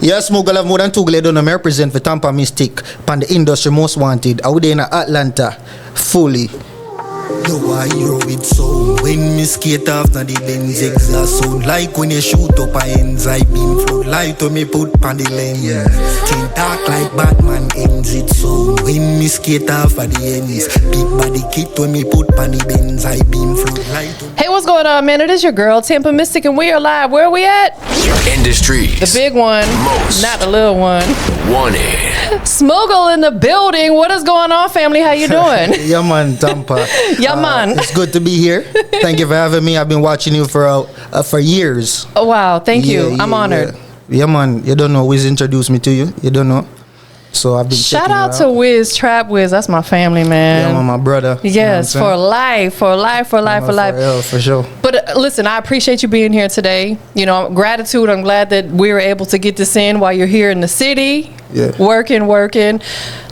Yes, Smugal have more than 2 glad on I represent for TampaMystic pan the industry most wanted. Out there in Atlanta, fully. Yo, I hear it sound when me skate off na the Benz exhaust sound like when you shoot up a ends I beam flood light to me put pan the lens. Clean talk like Batman ends it sound when me skate off at the ends. Big body kit when me put pan the Benz I beam flood light to me. Hey, what's going on, man? It is your girl TampaMystic, and we are live. Where are we at? Industries. The big one, Most not the little one. wanted. Smugal in the building. What is going on, family? How you doing? Yeah, man, Tampa. Yeah, man. It's good to be here. Thank you for having me. I've been watching you for years. Oh, wow. Thank you. I'm honored. Yeah, man. You don't know. Wiz introduced me to you. You don't know. So I've been Shout out to Wiz, Trap Wiz. That's my family, man. Yeah, man, my brother. Yes, you know for life, for life, for life, for life. Yeah, for sure. But listen, I appreciate you being here today. You know, gratitude. I'm glad that we were able to get this in while you're here in the city. Yeah. Working.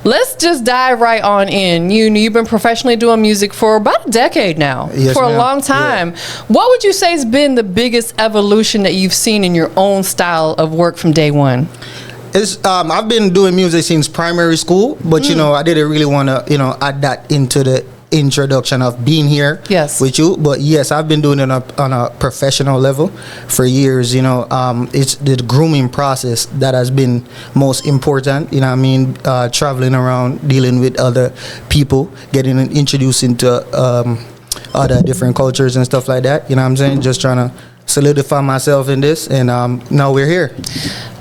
Let's just dive right on in. You've been professionally doing music for about a decade now. Yes, for a ma'am. long time. Yeah. What would you say has been the biggest evolution that you've seen in your own style of work from day one? I've been doing music since primary school, but you know, I didn't really want to, add that into the introduction of being here with you. But yes, I've been doing it on a professional level for years. It's the grooming process that has been most important. You know what I mean? Traveling around, dealing with other people, getting introduced into other different cultures and stuff like that. You know what I'm saying? Just trying to solidify myself in this, and now we're here.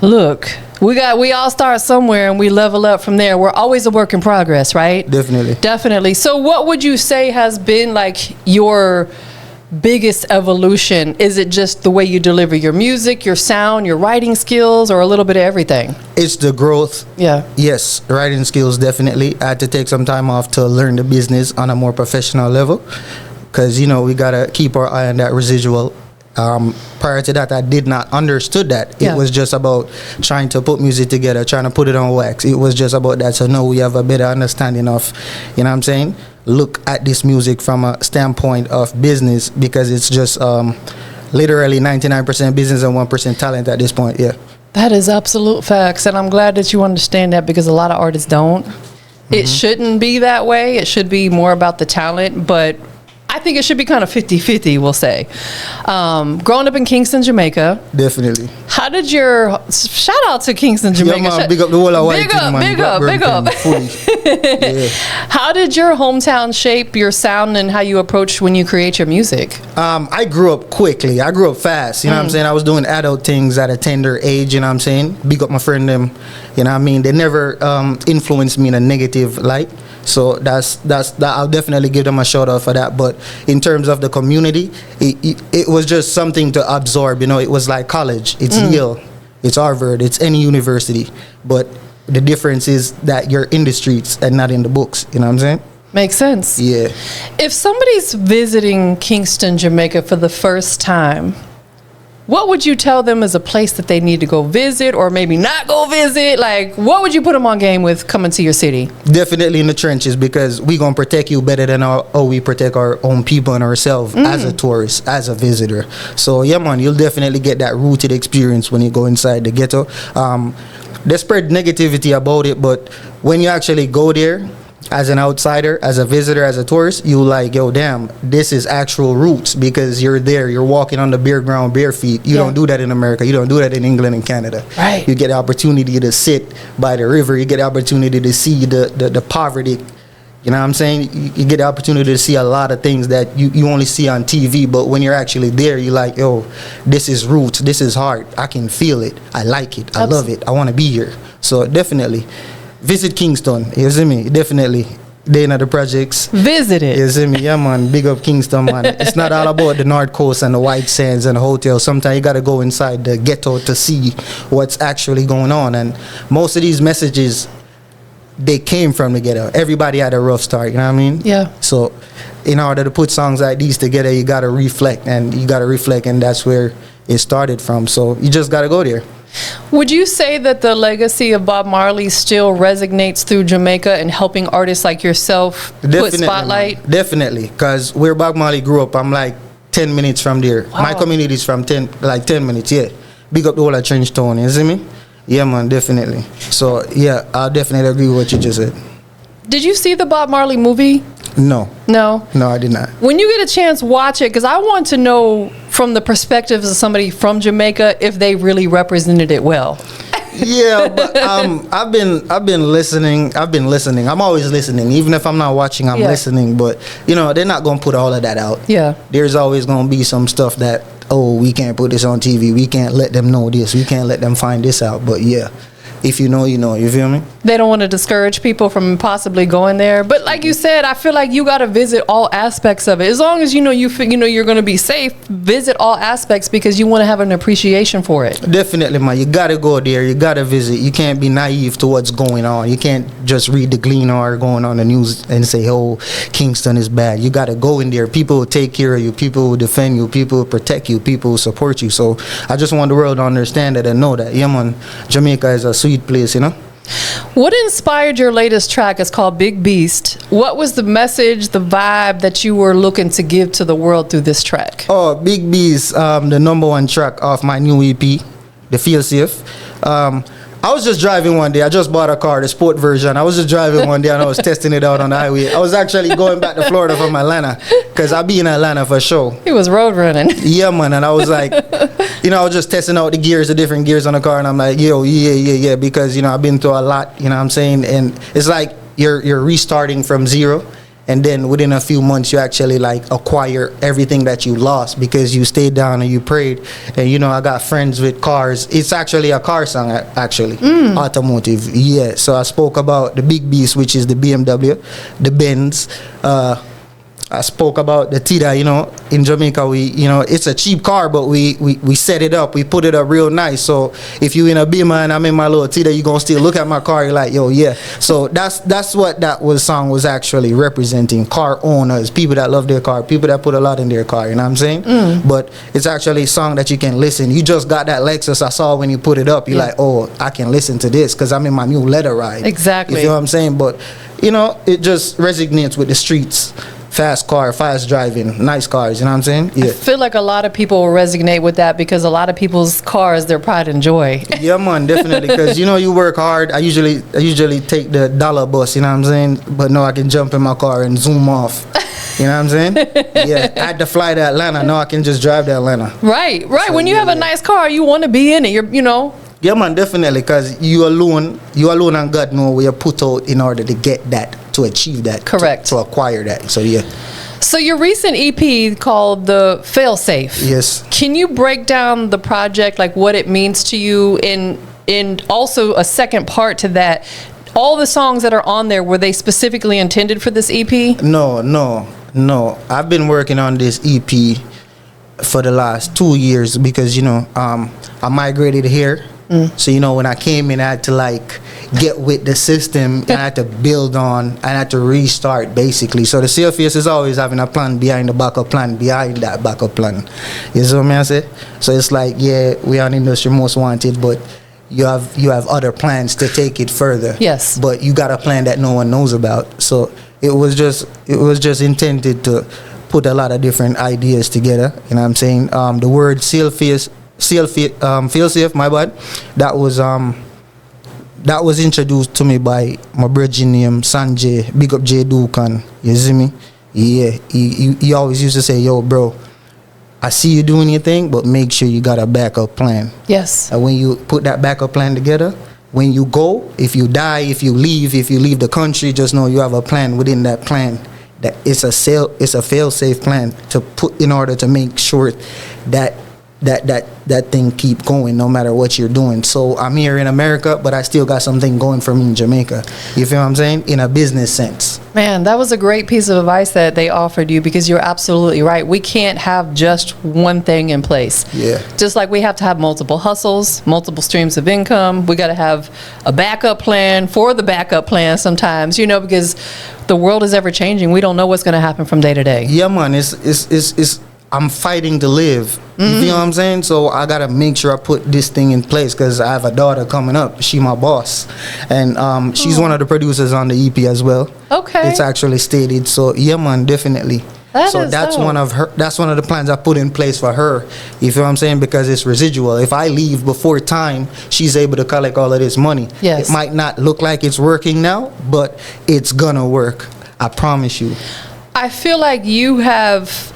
Look, we all start somewhere and we level up from there. We're always a work in progress, right? Definitely. So what would you say has been like your biggest evolution? Is it just the way you deliver your music, your sound, your writing skills, or a little bit of everything? It's the growth. Yeah. Yes, writing skills, definitely. I had to take some time off to learn the business on a more professional level, because we got to keep our eye on that residual. Prior to that, I did not understood that. It was just about trying to put music together, trying to put it on wax. It was just about that. So now we have a better understanding of, you know what I'm saying? Look at this music from a standpoint of business, because it's just literally 99% business and 1% talent at this point. Yeah. That is absolute facts. And I'm glad that you understand that, because a lot of artists don't. It shouldn't be that way. It should be more about the talent, but I think it should be kind of 50-50, we'll say. Growing up in Kingston, Jamaica. Definitely. How did your... Shout out to Kingston, Jamaica. Yeah, man, big up the whole of white Big up, man. big up. Yeah. How did your hometown shape your sound and how you approach when you create your music? I grew up quickly. I grew up fast. You know what I'm saying? I was doing adult things at a tender age, you know what I'm saying? Big up my friend them. You know what I mean? They never influenced me in a negative light. So that's I'll definitely give them a shout out for that. But in terms of the community, it was just something to absorb. It was like college. It's Yale, it's Harvard, it's any university. But the difference is that you're in the streets and not in the books. You know what I'm saying? Makes sense. Yeah. If somebody's visiting Kingston, Jamaica for the first time, what would you tell them is a place that they need to go visit, or maybe not go visit? Like, what would you put them on game with coming to your city? Definitely in the trenches, because we gonna protect you better than how we protect our own people and ourselves as a tourist, as a visitor. So yeah, man, you'll definitely get that rooted experience when you go inside the ghetto. They spread negativity about it, but when you actually go there, as an outsider, as a visitor, as a tourist, you like, yo, damn, this is actual roots, because you're there, you're walking on the bare ground, bare feet. You don't do that in America. You don't do that in England and Canada. Right. You get the opportunity to sit by the river. You get the opportunity to see the poverty. You know what I'm saying? You get the opportunity to see a lot of things that you only see on TV, but when you're actually there, you're like, yo, this is roots, this is heart. I can feel it. I like it. I love it. I want to be here. So definitely visit Kingston. You see me? Definitely. They in the projects. Visit it. You see me? Yeah, man. Big up Kingston, man. It's not all about the North Coast and the white sands and the hotels. Sometimes you got to go inside the ghetto to see what's actually going on. And most of these messages, they came from the ghetto. Everybody had a rough start, you know what I mean? Yeah. So in order to put songs like these together, you got to reflect. And that's where it started from. So you just got to go there. Would you say that the legacy of Bob Marley still resonates through Jamaica and helping artists like yourself put spotlight? Man. Definitely, because where Bob Marley grew up, I'm like 10 minutes from there. Wow. My community is from 10 minutes, yeah. Big up the whole of Trenchtown, you see me? Yeah, man, definitely. So, yeah, I definitely agree with what you just said. Did you see the Bob Marley movie? No. No? No, I did not. When you get a chance, watch it, because I want to know from the perspective of somebody from Jamaica if they really represented it well. Yeah, but I've been listening. I'm always listening. Even if I'm not watching, I'm listening. But, you know, they're not going to put all of that out. Yeah. There's always going to be some stuff that, oh, we can't put this on TV. We can't let them know this. We can't let them find this out. But, yeah. If you know, you know. You feel me? They don't want to discourage people from possibly going there. But like you said, I feel like you got to visit all aspects of it. As long as you know you're going to be safe, visit all aspects because you want to have an appreciation for it. Definitely, man. You got to go there. You got to visit. You can't be naive to what's going on. You can't just read the Gleaner or going on the news and say, oh, Kingston is bad. You got to go in there. People will take care of you. People will defend you. People will protect you. People will support you. So I just want the world to understand that and know that, yeah, man, Jamaica is a sweet place, you know. What inspired your latest track? It's called Big Beast. What was the message, the vibe that you were looking to give to the world through this track? Oh, Big Beast, the #1 track off my new EP, the Failsafe. I was just driving one day. I just bought a car, the sport version. I was just driving one day and I was testing it out on the highway. I was actually going back to Florida from Atlanta because I be in Atlanta for a show. He was road running. Yeah, man. And I was like, you know, I was just testing out the different gears on the car. And I'm like, yo, yeah. Because, you know, I've been through a lot, you know what I'm saying? And it's like you're restarting from zero. And then within a few months, you actually like acquire everything that you lost because you stayed down and you prayed. And, you know, I got friends with cars. It's actually a car song, actually. Automotive. Yeah. So I spoke about the Big Beast, which is the BMW, the Benz. I spoke about the Tida, you know, in Jamaica, it's a cheap car, but we set it up, we put it up real nice. So if you in a Beamer and I'm in my little Tida, you gonna still look at my car, you're like, yo, yeah. So that's what song was actually representing. Car owners, people that love their car, people that put a lot in their car, you know what I'm saying? But it's actually a song that you can listen. You just got that Lexus I saw when you put it up, you're like, oh, I can listen to this because I'm in my new leather ride. Exactly. You feel what I'm saying? But, you know, it just resonates with the streets. Fast car, fast driving, nice cars, you know what I'm saying? Yeah. I feel like a lot of people will resonate with that because a lot of people's cars, their pride and joy. Yeah, man, definitely. Because, you know, you work hard. I usually take the dollar bus, you know what I'm saying? But no, I can jump in my car and zoom off. You know what I'm saying? Yeah, I had to fly to Atlanta. No, I can just drive to Atlanta. Right. So, when you have a nice car, you want to be in it. You know. Yeah, man, definitely. Because you alone and God know where you put out in order to get that, to achieve that. Correct. To acquire that. So, yeah. So your recent EP called the Failsafe. Yes. Can you break down the project, like what it means to you, and also a second part to that? All the songs that are on there, were they specifically intended for this EP? No. I've been working on this EP for the last 2 years because, you know, I migrated here. So, you know, when I came in, I had to like get with the system and I had to build on and I had to restart basically. So the CFS is always having a plan behind the backup plan behind that backup plan. You see what I say? So it's like, yeah, we are an industry most wanted, but you have other plans to take it further. Yes. But you got a plan that no one knows about. So it was just intended to put a lot of different ideas together. You know what I'm saying? The word Failsafe, my bad. That was introduced to me by my brother named Sanjay, big up J Dukan. You see me? Yeah, he always used to say, yo, bro, I see you doing your thing, but make sure you got a backup plan. Yes. And when you put that backup plan together, when you go, if you die, if you leave the country, just know you have a plan within that plan. That it's a fail-safe plan to put in order to make sure that thing keep going no matter what you're doing. So I'm here in America, but I still got something going for me in Jamaica. You feel what I'm saying? In a business sense. Man, that was a great piece of advice that they offered you because you're absolutely right. We can't have just one thing in place. Yeah. Just like we have to have multiple hustles, multiple streams of income. We got to have a backup plan for the backup plan sometimes, you know, because the world is ever changing. We don't know what's going to happen from day to day. Yeah, man. It's I'm fighting to live. You know what I'm saying? So I gotta make sure I put this thing in place because I have a daughter coming up. She my boss, and she's one of the producers on the EP as well. Okay. It's actually stated. So yeah, man, definitely. That's one of the plans I put in place for her. You feel what I'm saying? Because it's residual. If I leave before time, she's able to collect all of this money. Yes. It might not look like it's working now, but it's gonna work. I promise you. I feel like you have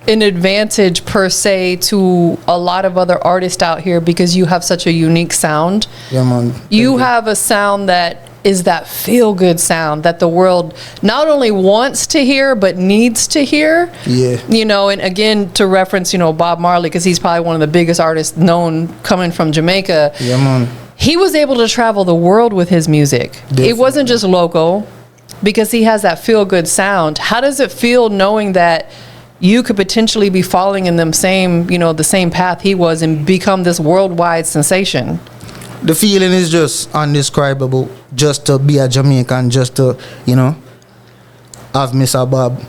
an advantage per se to a lot of other artists out here because you have such a unique sound. Yeah, man. You have a sound that is that feel-good sound that the world not only wants to hear but needs to hear. Yeah. You know, and again, to reference, you know, Bob Marley, because he's probably one of the biggest artists known coming from Jamaica. Yeah, man. He was able to travel the world with his music. Definitely. It wasn't just local because he has that feel-good sound. How does it feel knowing that you could potentially be following in the same path he was and become this worldwide sensation? The feeling is just indescribable. Just to be a Jamaican, just to, have Mr. Bob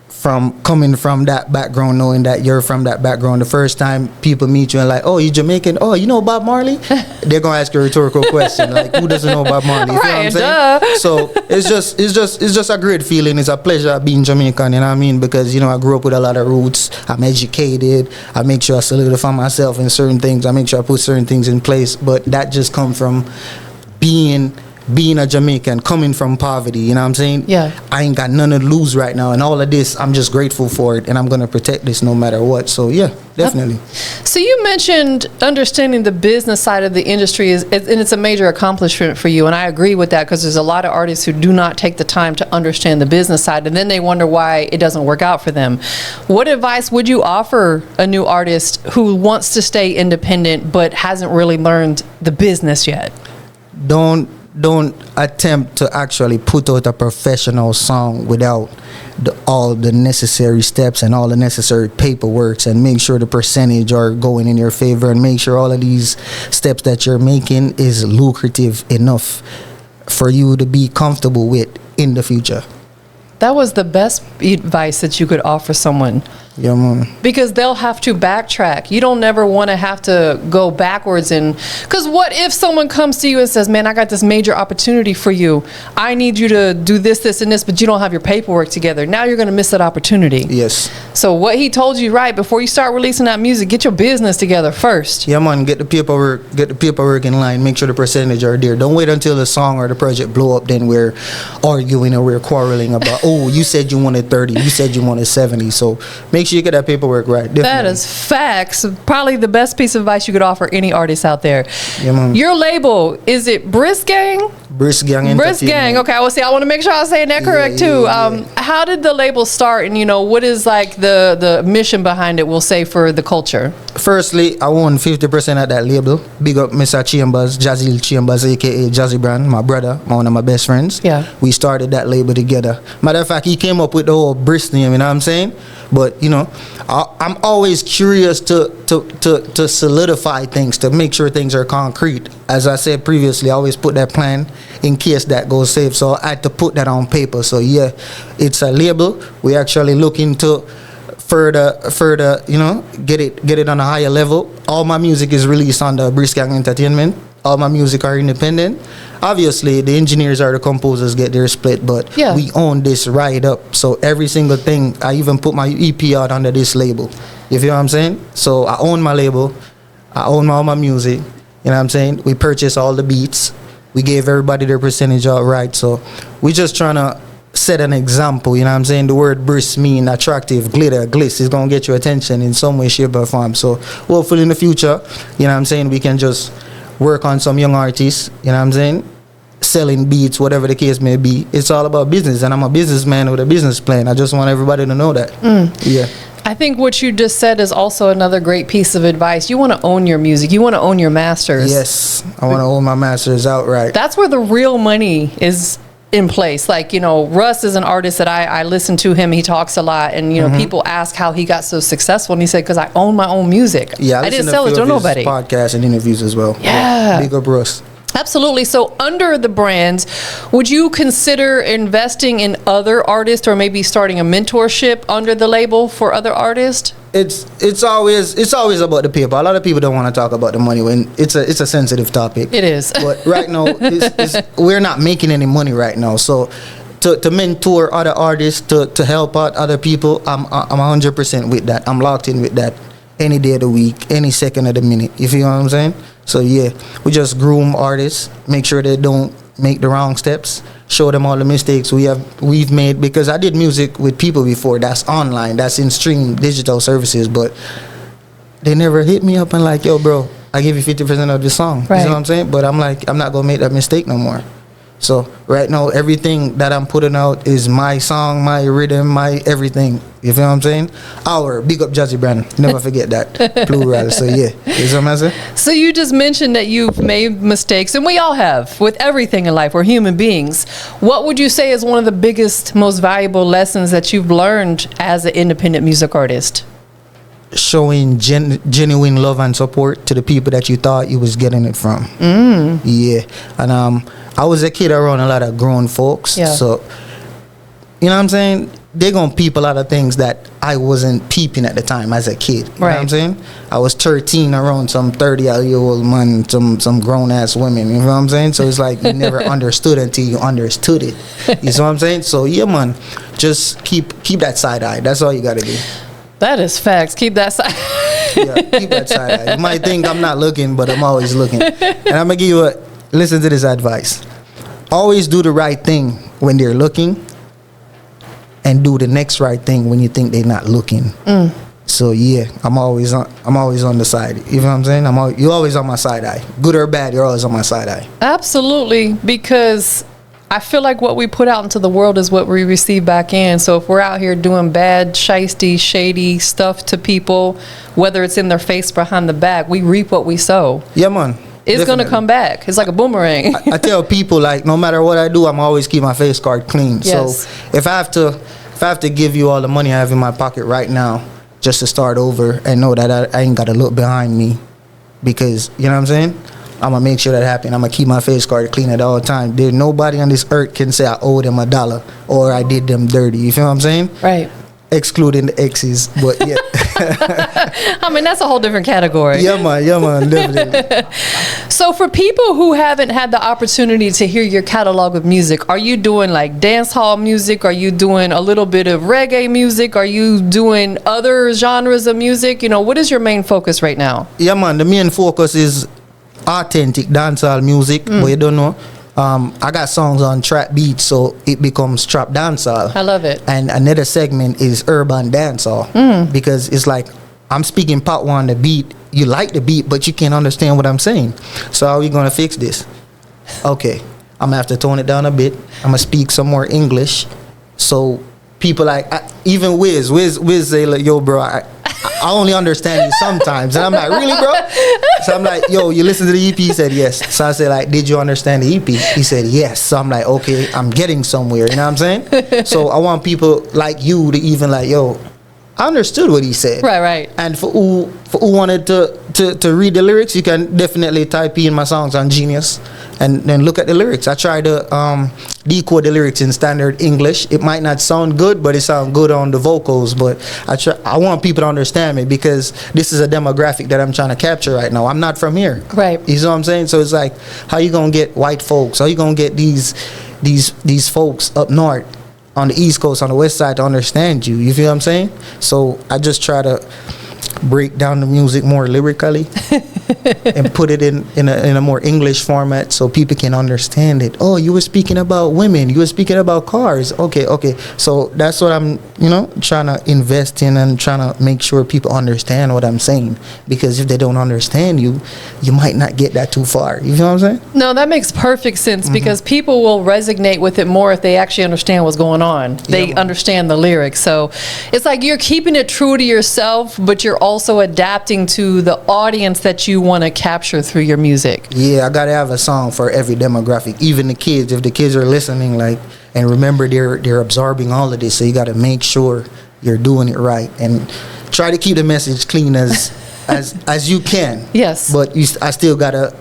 from coming from that background, knowing that you're from that background. The first time people meet you and like, oh, you Jamaican? Oh, you know Bob Marley? They're gonna ask you a rhetorical question like, who doesn't know Bob Marley? You right, feel what I'm saying? So it's just a great feeling. It's a pleasure being Jamaican. You know what I mean? Because I grew up with a lot of roots. I'm educated. I make sure I solidify myself in certain things. I make sure I put certain things in place. But that just comes from being a Jamaican, coming from poverty, you know what I'm saying? Yeah. I ain't got none to lose right now, and all of this, I'm just grateful for it, and I'm going to protect this no matter what. So, yeah, definitely. So you mentioned understanding the business side of the industry, and it's a major accomplishment for you, and I agree with that because there's a lot of artists who do not take the time to understand the business side, and then they wonder why it doesn't work out for them. What advice would you offer a new artist who wants to stay independent but hasn't really learned the business yet? Don't attempt to actually put out a professional song without all the necessary steps and all the necessary paperwork, and make sure the percentage are going in your favor, and make sure all of these steps that you're making is lucrative enough for you to be comfortable with in the future. That was the best advice that you could offer someone. Yeah, man. Because they'll have to backtrack. You don't never want to have to go backwards. Because what if someone comes to you and says, man, I got this major opportunity for you. I need you to do this, this, and this, but you don't have your paperwork together. Now you're going to miss that opportunity. Yes. So what he told you, right, before you start releasing that music, get your business together first. Yeah, man, get the paperwork in line. Make sure the percentage are there. Don't wait until the song or the project blow up, then we're arguing or we're quarreling about, oh, you said you wanted 30, you said you wanted 70. So make sure you get that paperwork right. Definitely. That is facts. Probably the best piece of advice you could offer any artist out there. Yeah, man. Your label, is it Brisk Gang? Brisk Gang. Brisk Gang. Okay, I want to make sure I'm saying that correct too. Yeah. How did the label start, and what is like the mission behind it? We'll say for the culture. Firstly, I own 50% of that label. Big up Mr. Chambers, Jazzy Chambers, aka Jazzy Brand, my brother, one of my best friends. Yeah. We started that label together. Matter of fact, he came up with the whole Brisk name. You know what I'm saying? But I'm always curious to solidify things, to make sure things are concrete. As I said previously, I always put that plan in case that goes safe. So I had to put that on paper. So yeah, it's a label. We actually looking to further, get it on a higher level. All my music is released under Brisk Gang Entertainment. All my music are independent. Obviously, the engineers or the composers get their split, but we own this right up. So every single thing, I even put my EP out under this label. You feel what I'm saying? So I own my label. I own all my music. You know what I'm saying? We purchase all the beats. We gave everybody their percentage out right. So we just trying to set an example. You know what I'm saying? The word brisk mean attractive, glitter, gliss. It's going to get your attention in some way, shape, or form. So hopefully in the future, you know what I'm saying, we can just work on some young artists, you know what I'm saying, selling beats, whatever the case may be. It's all about business, and I'm a businessman with a business plan. I just want everybody to know that. Yeah. I think what you just said is also another great piece of advice. You want to own your music. You want to own your masters. Yes, I want to own my masters outright. That's where the real money is in place. Like, Russ is an artist that I listen to him. He talks a lot, and people ask how he got so successful, and he said, because I own my own music. Yeah, I didn't sell it to nobody. Podcasts and interviews as well. Yeah. Big up Russ. Absolutely. So under the brands, would you consider investing in other artists, or maybe starting a mentorship under the label for other artists? It's always about the paper. A lot of people don't want to talk about the money when it's a sensitive topic. It is. But right now, we're not making any money right now. So to mentor other artists, to help out other people, I'm 100% with that. I'm locked in with that any day of the week, any second of the minute. You feel what I'm saying? So yeah, we just groom artists, make sure they don't make the wrong steps, show them all the mistakes we've made, because I did music with people before that's online, that's in stream digital services, but they never hit me up and like, yo bro, I give you 50% of the song. Right. You know what I'm saying? But I'm like, I'm not gonna make that mistake no more. So right now, everything that I'm putting out is my song, my rhythm, my everything. You feel what I'm saying? Our big up Jazzy brand. Never forget that. Plural. So yeah. You know what I'm saying? So you just mentioned that you've made mistakes, and we all have with everything in life. We're human beings. What would you say is one of the biggest, most valuable lessons that you've learned as an independent music artist? Showing genuine love and support to the people that you thought you was getting it from. Yeah. And I was a kid around a lot of grown folks. Yeah. So, you know what I'm saying? They're going to peep a lot of things that I wasn't peeping at the time as a kid. You know what I'm saying? I was 13 around some 30-year-old man, some grown-ass women. You know what I'm saying? So it's like you never understood until you understood it. You know what I'm saying? So, yeah, man, just keep that side eye. That's all you got to do. That is facts. Keep that side. Yeah, keep that side eye. You might think I'm not looking, but I'm always looking. And I'm going to give you listen to this advice. Always do the right thing when they're looking, and do the next right thing when you think they're not looking. So yeah, I'm always on the side. You know what I'm saying? You're always on my side eye. Good or bad, you're always on my side eye. Absolutely, because I feel like what we put out into the world is what we receive back in. So if we're out here doing bad, shiesty, shady stuff to people, whether it's in their face, behind the back, we reap what we sow. Yeah, man. It's going to come back. It's like a boomerang. I tell people, like, no matter what I do, I'm always keep my face card clean. Yes. So if I have to give you all the money I have in my pocket right now just to start over and know that I ain't got to look behind me, because, you know what I'm saying? I'm going to make sure that happens. I'm going to keep my face card clean at all times. There's nobody on this earth can say I owe them $1 or I did them dirty. You feel what I'm saying? Right. Excluding the exes, but yeah. I mean, that's a whole different category. Yeah, man, definitely. So for people who haven't had the opportunity to hear your catalog of music, are you doing like dance hall music? Are you doing a little bit of reggae music? Are you doing other genres of music? You know, what is your main focus right now? Yeah, man, the main focus is authentic dancehall music, but you don't know. I got songs on trap beats, so it becomes trap dancehall. I love it. And another segment is urban dancehall, because it's like I'm speaking part one, the beat. You like the beat, but you can't understand what I'm saying. So how are we gonna fix this? Okay, I'm gonna have to tone it down a bit. I'm gonna speak some more English, so people like even Wiz say like, yo, bro, I only understand you sometimes. And I'm like, really, bro? So I'm like, yo, you listen to the EP? He said, yes. So I said, like, did you understand the EP? He said, yes. So I'm like, okay, I'm getting somewhere. You know what I'm saying? So I want people like you to even like, yo, I understood what he said. Right. And for who wanted to read the lyrics, you can definitely type in my songs on Genius and then look at the lyrics. I try to decode the lyrics in standard English. It might not sound good, but it sounds good on the vocals. But I want people to understand me, because this is a demographic that I'm trying to capture right now. I'm not from here. Right. You know what I'm saying? So it's like, how you gonna get white folks? How you gonna get these folks up north on the East Coast, on the West Side to understand you? You feel what I'm saying? So I just try to break down the music more lyrically and put it in a more English format so people can understand it. Oh, you were speaking about women, you were speaking about cars. Okay. So that's what I'm, trying to invest in, and trying to make sure people understand what I'm saying. Because if they don't understand you might not get that too far. You feel what I'm saying? No, that makes perfect sense, because people will resonate with it more if they actually understand what's going on. They understand the lyrics. So it's like you're keeping it true to yourself, but you're also adapting to the audience that you want to capture through your music. Yeah, I gotta have a song for every demographic, even the kids. If the kids are listening, and remember they're absorbing all of this, so you gotta make sure you're doing it right and try to keep the message clean as you can. Yes, but I still gotta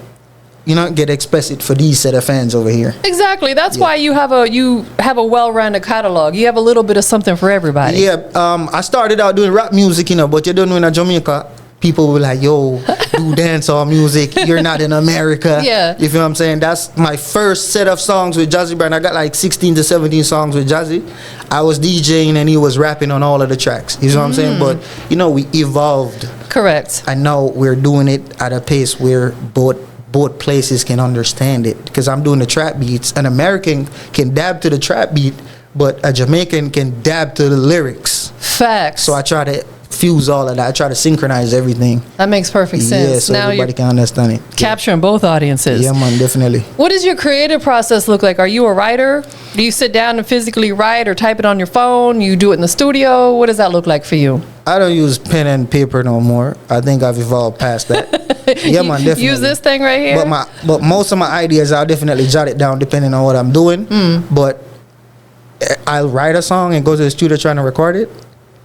get explicit for these set of fans over here. Exactly. That's why you have a well-rounded catalog. You have a little bit of something for everybody. Yeah. I started out doing rap music, but you don't know, in Jamaica, people were like, yo, do dancehall music. You're not in America. Yeah. You feel what I'm saying? That's my first set of songs with Jazzy Brand. I got like 16 to 17 songs with Jazzy. I was DJing and he was rapping on all of the tracks. You know what I'm saying? But, you know, we evolved. Correct. And now we're doing it at a pace where both places can understand it. Because I'm doing the trap beats. An American can dab to the trap beat, but a Jamaican can dab to the lyrics. Facts. So I try to fuse all of that. I try to synchronize everything. That makes perfect sense. Yeah, so now everybody can understand it. Capturing both audiences. Yeah, man, definitely. What does your creative process look like? Are you a writer? Do you sit down and physically write or type it on your phone? You do it in the studio? What does that look like for you? I don't use pen and paper no more. I think I've evolved past that. Yeah, man, definitely. Use this thing right here? But most of my ideas, I'll definitely jot it down depending on what I'm doing. But I'll write a song and go to the studio trying to record it,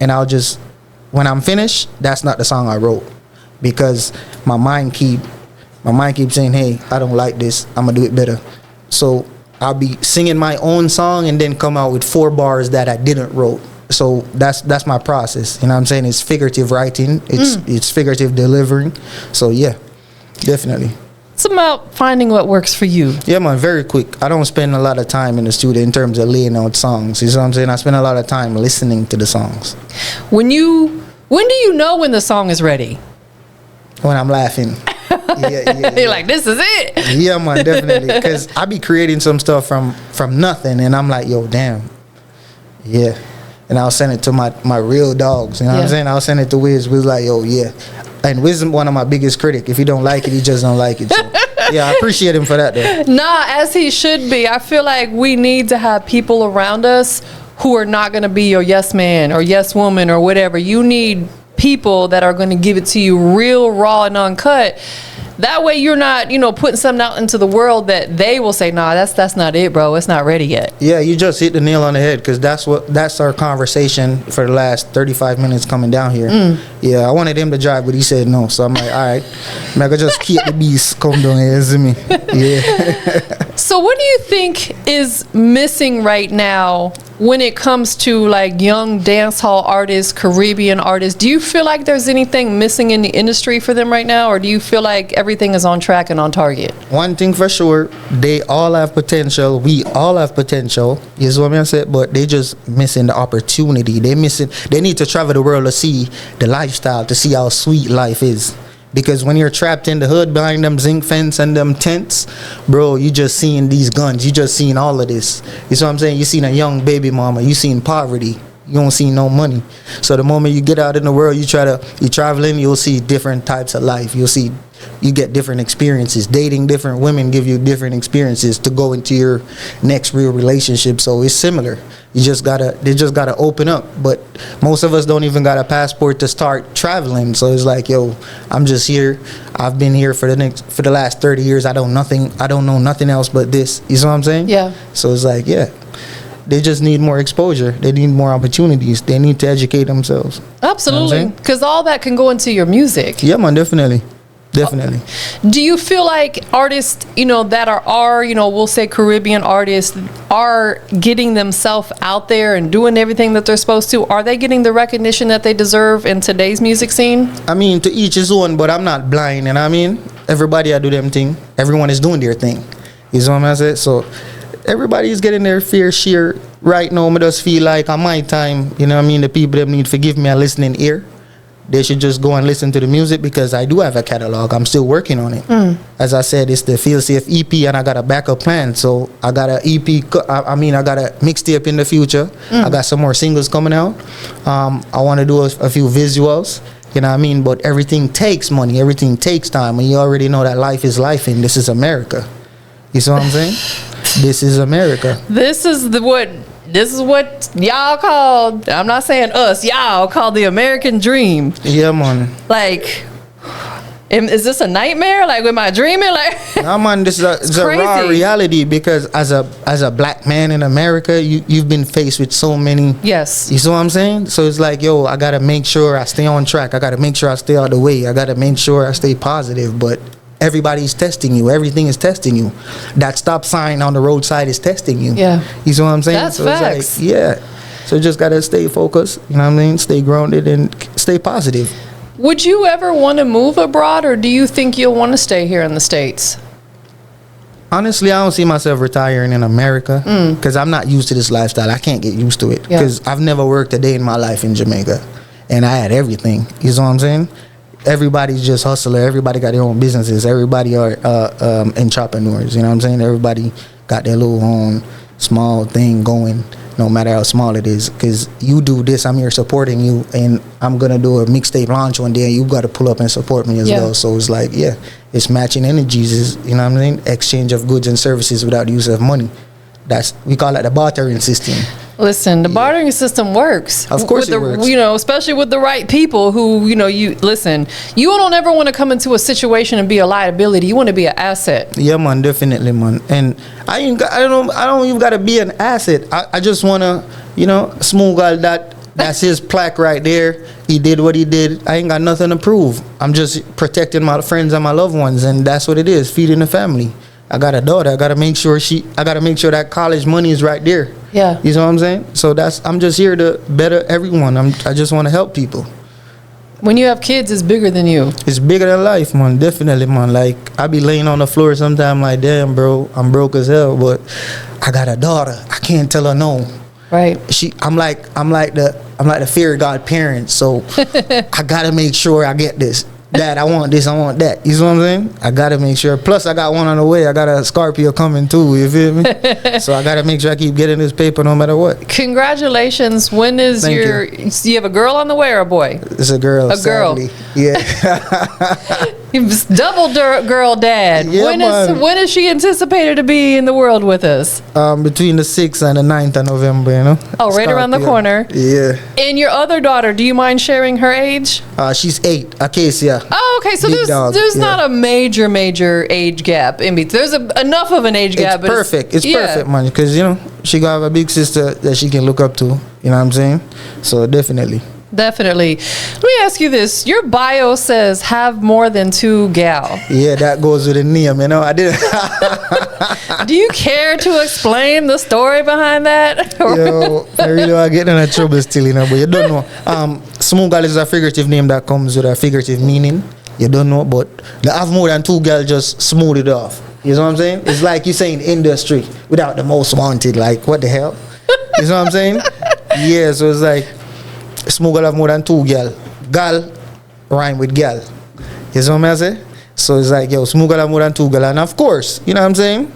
and I'll just, when I'm finished, that's not the song I wrote, because my mind keeps saying, hey, I don't like this, I'm gonna do it better. So I'll be singing my own song and then come out with 4 bars that I didn't wrote. So that's my process. You know what I'm saying? It's figurative writing, it's figurative delivering. So yeah, definitely. It's about finding what works for you. Yeah, man, very quick. I don't spend a lot of time in the studio in terms of laying out songs. You know what I'm saying? I spend a lot of time listening to the songs. When do you know when the song is ready? When I'm laughing. Yeah. You're like, this is it. Yeah, man, definitely. Because I be creating some stuff from nothing, and I'm like, yo, damn. Yeah. And I'll send it to my real dogs. You know what I'm saying? I'll send it to Wiz. Wiz like, yo, yeah. And Wiz is one of my biggest critics. If he don't like it, he just don't like it. So, yeah, I appreciate him for that, though. Nah, as he should be. I feel like we need to have people around us who are not going to be your yes man or yes woman or whatever. You need people that are going to give it to you real, raw, and uncut. That way you're not, putting something out into the world that they will say, nah, that's not it, bro. It's not ready yet. Yeah, you just hit the nail on the head, because that's our conversation for the last 35 minutes coming down here. Yeah, I wanted him to drive, but he said no. So I'm like, all right, I could just keep the beast come down here, see me. Yeah. So what do you think is missing right now when it comes to like young dancehall artists, Caribbean artists? Do you feel like there's anything missing in the industry for them right now, or do you feel like everything is on track and on target? One thing for sure, they all have potential. We all have potential. Is what I said, but they just missing the opportunity. They need to travel the world to see the lifestyle, to see how sweet life is. Because when you're trapped in the hood behind them zinc fence and them tents, bro, you just seeing these guns. You just seeing all of this. You see what I'm saying? You seen a young baby mama. You seen poverty. You don't see no money. So the moment you get out in the world, you traveling, you'll see different types of life. You get different experiences. Dating different women give you different experiences to go into your next real relationship. So it's similar. They just gotta open up. But most of us don't even got a passport to start traveling. So it's like, yo, I'm just here. I've been here for the last 30 years. I don't know nothing else but this. You know what I'm saying? Yeah. So it's like, yeah. They just need more exposure. They need more opportunities. They need to educate themselves. Absolutely. Because all that can go into your music. Yeah, man, definitely. Definitely. Do you feel like artists, that are we'll say Caribbean artists, are getting themselves out there and doing everything that they're supposed to? Are they getting the recognition that they deserve in today's music scene? I mean, to each his own, but I'm not blind. And I mean, everybody do them thing. Everyone is doing their thing. You know what I'm saying? So everybody's getting their fair share. Right now, I just feel like on my time, the people that need to give me a listening ear. They should just go and listen to the music, because I do have a catalog. I'm still working on it. As I said, it's the Failsafe EP, and I got a backup plan. So I got an EP. I got a mixtape in the future. I got some more singles coming out. I want to do a few visuals. You know what I mean? But everything takes money. Everything takes time. And you already know that life is life, and this is America. You see what I'm saying? This is America. This is what y'all call, I'm not saying us, y'all call the American dream. Yeah, man. Like, is this a nightmare? Like, am I dreaming? Like, no, man, this is a raw reality, because as a black man in America, you've been faced with so many. Yes. You see what I'm saying? So it's like, yo, I got to make sure I stay on track. I got to make sure I stay out of the way. I got to make sure I stay positive. But everybody's testing you. Everything is testing you. That stop sign on the roadside is testing you. Yeah. You see what I'm saying? That's so facts. It's like, yeah. So just got to stay focused, stay grounded and stay positive. Would you ever want to move abroad, or do you think you'll want to stay here in the States? Honestly, I don't see myself retiring in America because I'm not used to this lifestyle. I can't get used to it because I've never worked a day in my life in Jamaica, and I had everything. You know what I'm saying? Everybody's just hustler. Everybody got their own businesses. Everybody are entrepreneurs. You know what I'm saying? Everybody got their little own small thing going, no matter how small it is. Because you do this, I'm here supporting you, and I'm gonna do a mixtape launch one day, and you got to pull up and support me as well. So it's like, it's matching energies. Is, you know what I mean? Exchange of goods and services without the use of money. We call it the bartering system. Listen, the bartering system works. Of course it works. You know, especially with the right people who, you know, you don't ever want to come into a situation and be a liability. You want to be an asset. Yeah, man, definitely, man. And I don't even got to be an asset. I just want to, you know, Smugal, that's his plaque right there. He did what he did. I ain't got nothing to prove. I'm just protecting my friends and my loved ones, and that's what it is, feeding the family. I got a daughter. I gotta make sure that college money is right there. Yeah. You know what I'm saying? So I'm just here to better everyone. I just want to help people. When you have kids, it's bigger than you. It's bigger than life, man. Definitely, man. Like, I be laying on the floor sometime like, damn, bro, I'm broke as hell, but I got a daughter. I can't tell her no. Right. I'm like the fear God parent. So I gotta make sure I get this. Dad, I want this, I want that. You know what I'm saying? I gotta make sure. Plus, I got one on the way. I got a Scorpio coming too. You feel me? So I gotta make sure I keep getting this paper no matter what. Congratulations. When is do you have a girl on the way or a boy? It's a girl. Sadly. Girl. Yeah. He's double girl dad. Yeah, when is she anticipated to be in the world with us? Between the 6th and the 9th of November, you know. Oh, right Scorpio. around the corner. Yeah. And your other daughter, do you mind sharing her age? She's 8, Acacia. Oh, okay. So there's not a major age gap in between. There's enough of an age gap. It's perfect. It's perfect, man. Because, you know, she got a big sister that she can look up to. You know what I'm saying? So definitely. Definitely. Let me ask you this. Your bio says have more than 2 gal. Yeah, that goes with the name, you know. I didn't. Do you care to explain the story behind that? Yo, I really want to get in trouble still, you know, but you don't know. Smugal is a figurative name that comes with a figurative meaning. You don't know, but the have more than 2 girls just smooth it off. You know what I'm saying? It's like you saying industry without the most wanted. Like, what the hell? You know what I'm saying? Yeah, so it's like Smugal have more than 2 girls. Gal rhyme with gal. You know what I'm saying? So it's like, yo, Smugal have more than 2 girls. And of course, you know what I'm saying?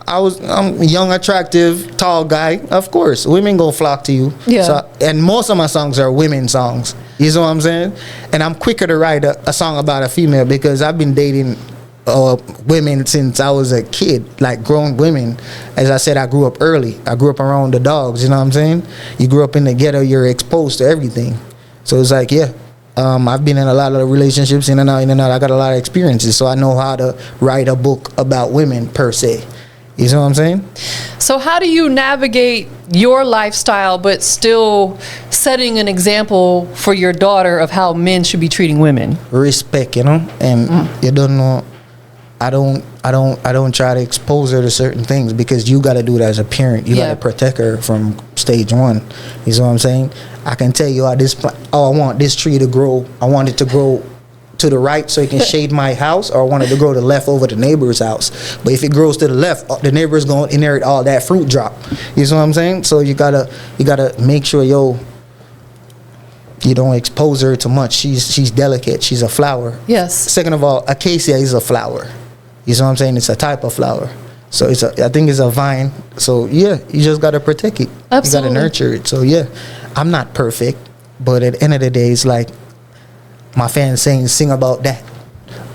I'm a young, attractive, tall guy. Of course, women gonna flock to you. Yeah. So, and most of my songs are women songs. You know what I'm saying? And I'm quicker to write a song about a female because I've been dating women since I was a kid, like grown women. As I said, I grew up early. I grew up around the dogs. You know what I'm saying? You grew up in the ghetto. You're exposed to everything. So it's like, yeah. I've been in a lot of relationships, in and out. I got a lot of experiences, so I know how to write a book about women per se. You know what I'm saying? So how do you navigate your lifestyle but still setting an example for your daughter of how men should be treating women? Respect, you know? And you don't know, I don't try to expose her to certain things because you got to do it as a parent. You got to protect her from stage 1. You know what I'm saying? I can tell you I want this tree to grow. I want it to grow to the right so it can shade my house, or I want it to grow to the left over the neighbor's house. But if it grows to the left, the neighbor's going to inherit all that fruit drop. You know what I'm saying? So you gotta make sure, you don't expose her too much. She's delicate. She's a flower. Yes. Second of all, acacia is a flower. You know what I'm saying? It's a type of flower. So I think it's a vine. So yeah, you just gotta protect it. Absolutely. You gotta nurture it. So yeah, I'm not perfect, but at the end of the day, it's like my fans saying sing about that.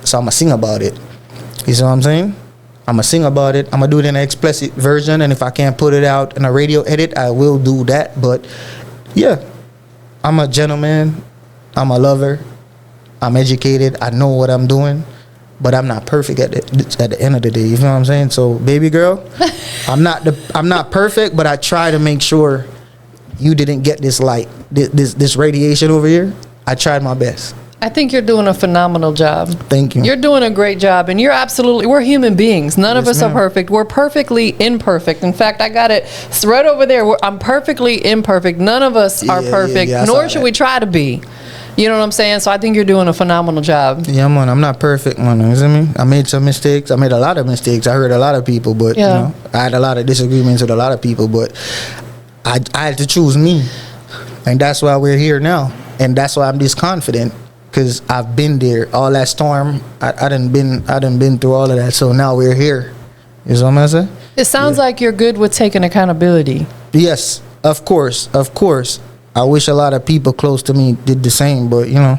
So I'm gonna sing about it. You know what I'm saying? I'm gonna sing about it. I'm gonna do it in an explicit version, and if I can't put it out in a radio edit, I will do that. But yeah, I'm a gentleman. I'm a lover. I'm educated. I know what I'm doing. But I'm not perfect at the end of the day. You know what I'm saying? So, baby girl, I'm not perfect, but I try to make sure you didn't get this light, this radiation over here. I tried my best. I think you're doing a phenomenal job. Thank you. You're doing a great job, and we're human beings. None of us are perfect. We're perfectly imperfect. In fact, I got it right over there. I'm perfectly imperfect. None of us are perfect, nor should we try to be. You know what I'm saying? So I think you're doing a phenomenal job. Yeah, man. I'm not perfect, man. You see me? I made some mistakes. I made a lot of mistakes. I hurt a lot of people, but you know, I had a lot of disagreements with a lot of people. But I had to choose me, and that's why we're here now, and that's why I'm this confident, because I've been there. All that storm, I done been through all of that. So now we're here. You know what I'm saying? It sounds like you're good with taking accountability. Yes, of course. I wish a lot of people close to me did the same, but you know,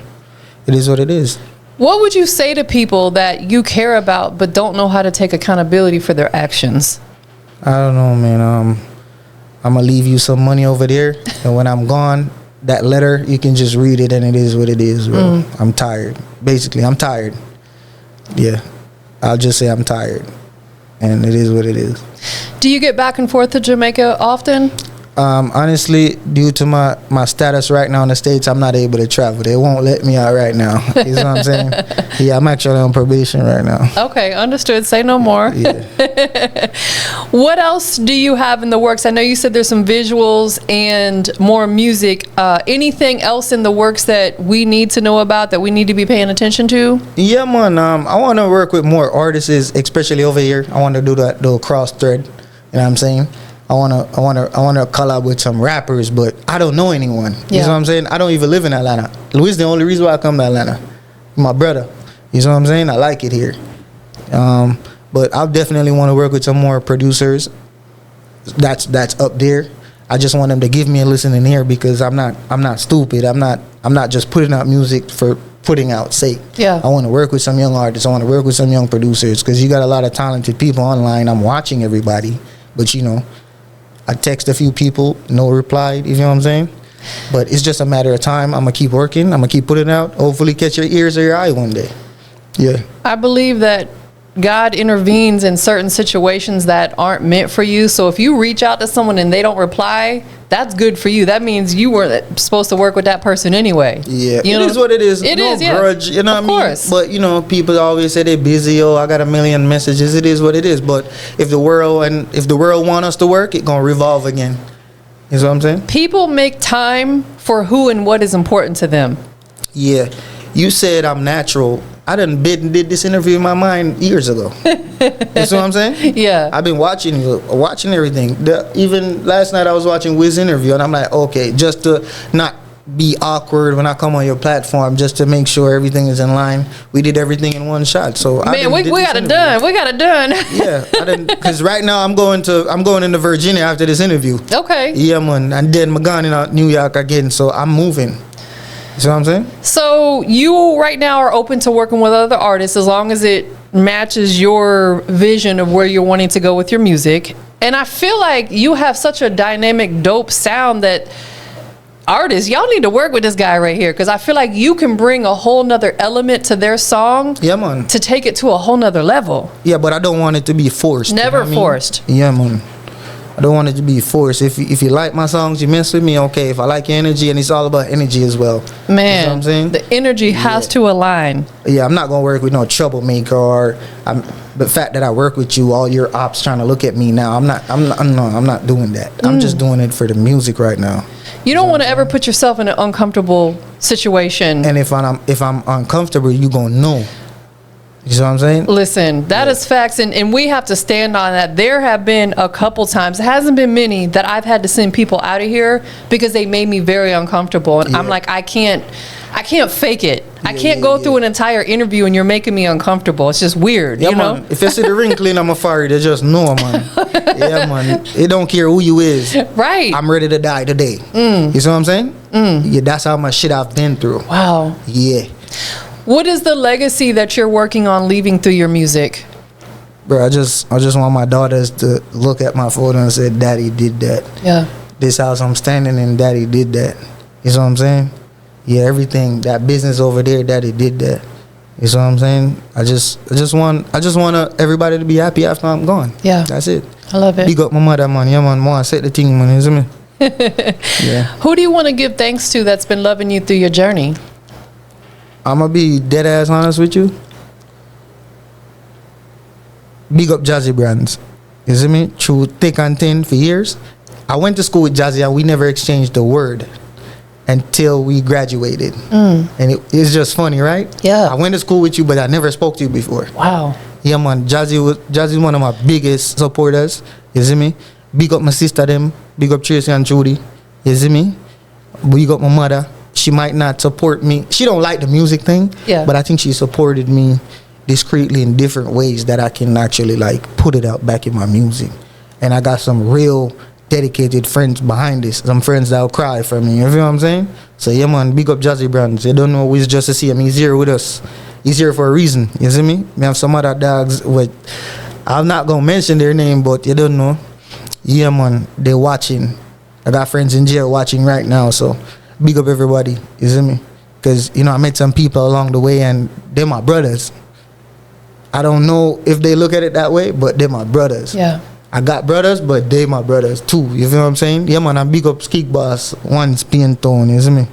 it is what it is. What would you say to people that you care about but don't know how to take accountability for their actions? I don't know, man. I'm gonna leave you some money over there, and when I'm gone, that letter, you can just read it, and it is what it is, bro. I'm tired. Basically, I'm tired. Yeah, I'll just say I'm tired, and it is what it is. Do you get back and forth to Jamaica often? Honestly, due to my status right now in the States, I'm not able to travel. They won't let me out right now. You know what I'm saying? Yeah, I'm actually on probation right now. Okay, understood. Say no more. Yeah. What else do you have in the works? I know you said there's some visuals and more music. Anything else in the works that we need to know about, that we need to be paying attention to? Yeah, man. I want to work with more artists, especially over here. I want to do that little cross thread. You know what I'm saying? I wanna collab with some rappers, but I don't know anyone. You know what I'm saying? I don't even live in Atlanta. Louis the only reason why I come to Atlanta. My brother. You know what I'm saying? I like it here. But I definitely want to work with some more producers. That's up there. I just want them to give me a listening ear, because I'm not stupid. I'm not just putting out music for putting out sake. Yeah. I want to work with some young artists. I want to work with some young producers, because you got a lot of talented people online. I'm watching everybody, but you know, I text a few people, no reply, you know what I'm saying? But it's just a matter of time. I'm going to keep working. I'm going to keep putting it out. Hopefully catch your ears or your eye one day. Yeah. I believe that God intervenes in certain situations that aren't meant for you. So if you reach out to someone and they don't reply, that's good for you. That means you weren't supposed to work with that person anyway. Yeah, you know? It is what it is. It no is, yeah. grudge, you know what I mean? Course. But, you know, people always say they're busy. Oh, I got a million messages. It is what it is. But if the world want us to work, it's going to revolve again. You know what I'm saying? People make time for who and what is important to them. Yeah. You said I'm natural. I done did this interview in my mind years ago. You know what I'm saying? Yeah. I've been watching everything. Even last night I was watching Wiz's interview, and I'm like, okay, just to not be awkward when I come on your platform, just to make sure everything is in line. We did everything in one shot. So man, we got it done. We got it done. Yeah, because right now I'm going into Virginia after this interview. Okay. Yeah, man, and then I'm going in New York again. So I'm moving. You know what I'm saying? So you right now are open to working with other artists as long as it matches your vision of where you're wanting to go with your music. And I feel like you have such a dynamic, dope sound that artists, y'all need to work with this guy right here, because I feel like you can bring a whole nother element to their song. Yeah, man. To take it to a whole nother level. Yeah, but I don't want it to be forced. Never forced. Yeah, man. I don't want it to be forced. If you like my songs, you mess with me, okay. If I like your energy, and it's all about energy as well. Man, you know what I'm saying? The energy has to align. Yeah, I'm not gonna work with no troublemaker, or the fact that I work with you, all your ops trying to look at me now. I'm not doing that. I'm just doing it for the music right now. You don't want to ever put yourself in an uncomfortable situation. And if I'm uncomfortable, you gonna know. You know what I'm saying? Listen, that is facts, and we have to stand on that. There have been a couple times, it hasn't been many, that I've had to send people out of here because they made me very uncomfortable. And I'm like, I can't fake it. I can't go through an entire interview and you're making me uncomfortable. It's just weird, you know? Man. If you see the ring clean, I'm a fire. They just know, man. Yeah, man. It don't care who you is. Right. I'm ready to die today. You see what I'm saying? Yeah, that's how much shit I've been through. Wow. Yeah. What is the legacy that you're working on leaving through your music? Bro, I just want my daughters to look at my photo and say, Daddy did that. Yeah. This house I'm standing in, Daddy did that. You know what I'm saying? Yeah, everything, that business over there, Daddy did that. You know what I'm saying? I just want everybody to be happy after I'm gone. Yeah. That's it. I love it. Big up my mother, man. Yeah, man. I set the thing, man. You see me? Yeah. Who do you want to give thanks to that's been loving you through your journey? I'm going to be dead ass honest with you. Big up Jazzy Brands. You see me? Through thick and thin for years. I went to school with Jazzy and we never exchanged a word. until we graduated. And it's just funny, right? Yeah. I went to school with you, but I never spoke to you before. Wow. Yeah, man. Jazzy's one of my biggest supporters. You see me? Big up my sister them. Big up Tracy and Judy. You see me? Big up my mother. She might not support me. She don't like the music thing. Yeah. But I think she supported me discreetly in different ways that I can actually like put it out back in my music. And I got some real dedicated friends behind this. Some friends that'll cry for me. You feel what I'm saying? So yeah, man, big up Jazzy Brands. You don't know, it's just to see him. He's here with us. He's here for a reason. You see me? We have some other dogs with, I'm not gonna mention their name, but you don't know. Yeah, man, they're watching. I got friends in jail watching right now, so big up everybody. You see me? Because, you know, I met some people along the way and they're my brothers. I don't know if they look at it that way, but they're my brothers. Yeah. I got brothers, but they my brothers too. You feel what I'm saying? Yeah, man, I'm big up Skig Boss, one Spain Town, you see me?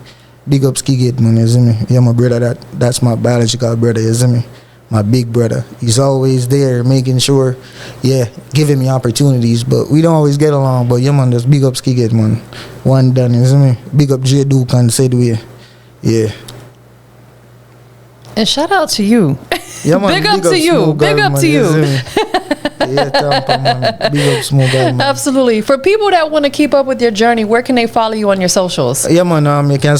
Big up Skig man, you see me? Yeah, my brother, that's my biological brother, you see me? My big brother. He's always there making sure, giving me opportunities, but we don't always get along. But yeah, man, just big up Skig man. One done, you see me? Big up J Duke and Sedway. Yeah. And shout out to you. Yeah, man, big up to you. Smugal, big up man, to you. Yeah, Tampa, man. Big up Smugal, man. Absolutely. For people that want to keep up with your journey, where can they follow you on your socials? Yeah, man. You can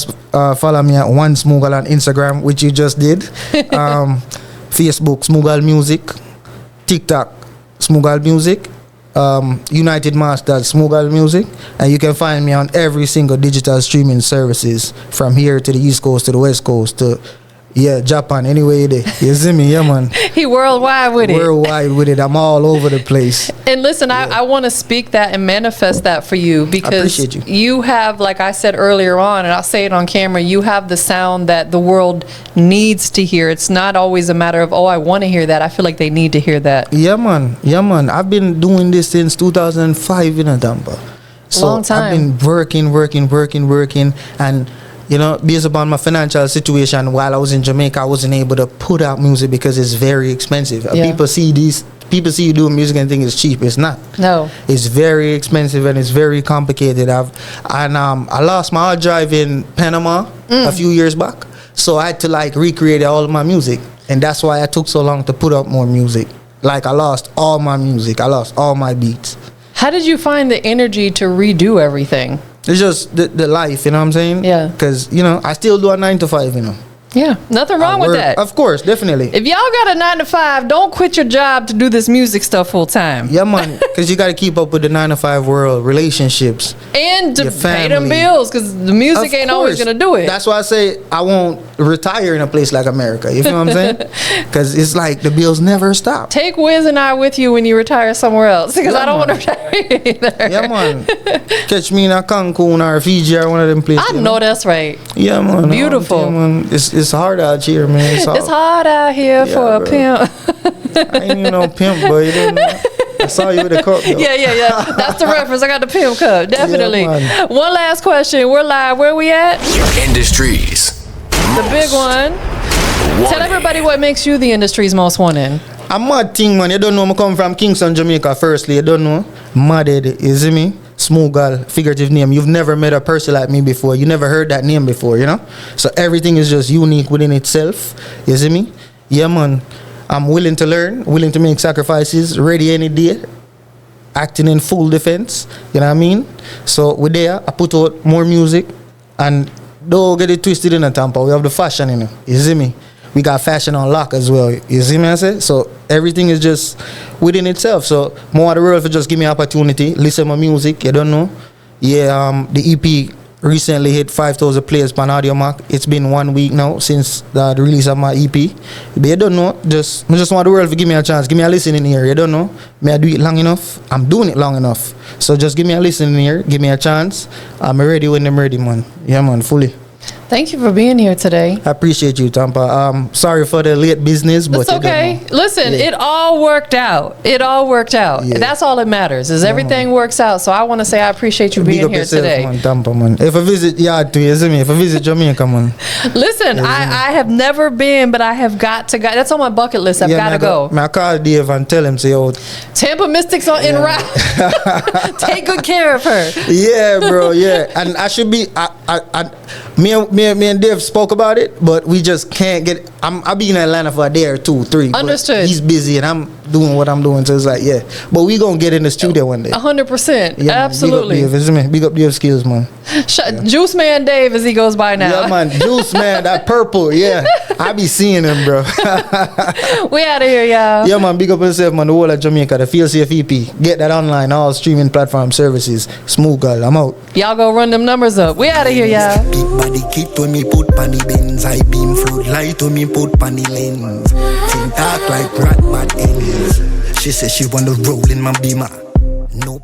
follow me at one Smugal on Instagram, which you just did. Facebook, Smugal Music. TikTok, Smugal Music. United Masters, Smugal Music. And you can find me on every single digital streaming services from here to the East Coast to the West Coast to Japan, anyway there. You see me? Yeah, man. He worldwide with it. Worldwide with it. I'm all over the place. And listen, I want to speak that and manifest that for you because you have, like I said earlier on, and I'll say it on camera, you have the sound that the world needs to hear. It's not always a matter of, I want to hear that. I feel like they need to hear that. Yeah, man. Yeah, man. I've been doing this since 2005 in Tampa. So long time. I've been working. And you know, based upon my financial situation while I was in Jamaica, I wasn't able to put out music because it's very expensive. Yeah. People see you doing music and think it's cheap. It's not. No. It's very expensive and it's very complicated. I lost my hard drive in Panama a few years back. So I had to like recreate all of my music. And that's why it took so long to put up more music. Like I lost all my music. I lost all my beats. How did you find the energy to redo everything? It's just the life, you know what I'm saying? Yeah. Because, you know, I still do a 9 to 5, you know. Yeah, nothing wrong with that. Of course, definitely. If y'all got a 9 to 5, don't quit your job to do this music stuff full time. Yeah, man, because you got to keep up with the 9 to 5 world, relationships. And to pay them bills, because the music ain't always going to do it. That's why I say I won't retire in a place like America. You feel what I'm saying? Because it's like the bills never stop. Take Wiz and I with you when you retire somewhere else, because I don't want to retire either. Yeah, man. Catch me in a Cancun or Fiji or one of them places. I know that's right. Yeah, man. Beautiful. Yeah, man. It's hard out here, man. It's hard out here for a pimp. I ain't even no pimp, but you didn't know. I saw you with a cup, though. Yeah. That's the reference. I got the pimp cup. Definitely. Yeah, one last question. We're live. Where we at? Industries. The big one. Tell everybody what makes you the industry's most wanted. I'm mad thing, man. You don't know I come from Kingston, Jamaica, firstly. You don't know. Madded, you see me? Smugal, figurative name. You've never met a person like me before. You never heard that name before, you know? So everything is just unique within itself. You see me? Yeah, man. I'm willing to learn, willing to make sacrifices, ready any day, acting in full defense. You know what I mean? So with there, I put out more music and don't get it twisted in a Tampa. We have the fashion, you know. You see me? We got fashion on lock as well. You see me, I say? So everything is just within itself. So more of the world for just give me opportunity, listen to my music, you don't know. Yeah, the EP recently hit 5,000 plays on Audio Mac. It's been 1 week now since the release of my EP. But you don't know, I just want the world to give me a chance. Give me a listening ear, you don't know. May I do it long enough? I'm doing it long enough. So just give me a listening ear, give me a chance. I'm ready when I'm ready, man. Yeah, man, fully. Thank you for being here today. I appreciate you, Tampa. Sorry for the late business, but it's okay. Listen, it all worked out. It all worked out. Yeah. That's all that matters. Is everything works out. So I want to say I appreciate you being here today. Man, Tampa, man. If I visit if I visit Jamaica, man. Listen, I have never been, but I have got to go. That's on my bucket list. I've got to go. I call Dave and tell him, say, TampaMystic's on en route. Take good care of her. Yeah, bro. Yeah, and I should be. Me and Dave spoke about it, but we just can't get. I'll be in Atlanta for a day or 2, 3. Understood. He's busy and I'm doing what I'm doing, so it's like, yeah. But we gonna get in the studio one day. 100%. Yeah, absolutely. Big up Dave skills, man. Juice Man Dave, as he goes by now. Yeah, man. Juice Man, that purple. Yeah, I be seeing him, bro. We out of here, y'all. Yeah, man. Big up yourself, man. The whole of Jamaica, the Failsafe EP. Get that online, all streaming platform services. Smugal, I'm out. Y'all go run them numbers up. We out of here, y'all. Big body kit when me put panny bends. I beam flood light when me put panny lens. Think talk like rat bad ends. She says she wanna roll in my beamer. No.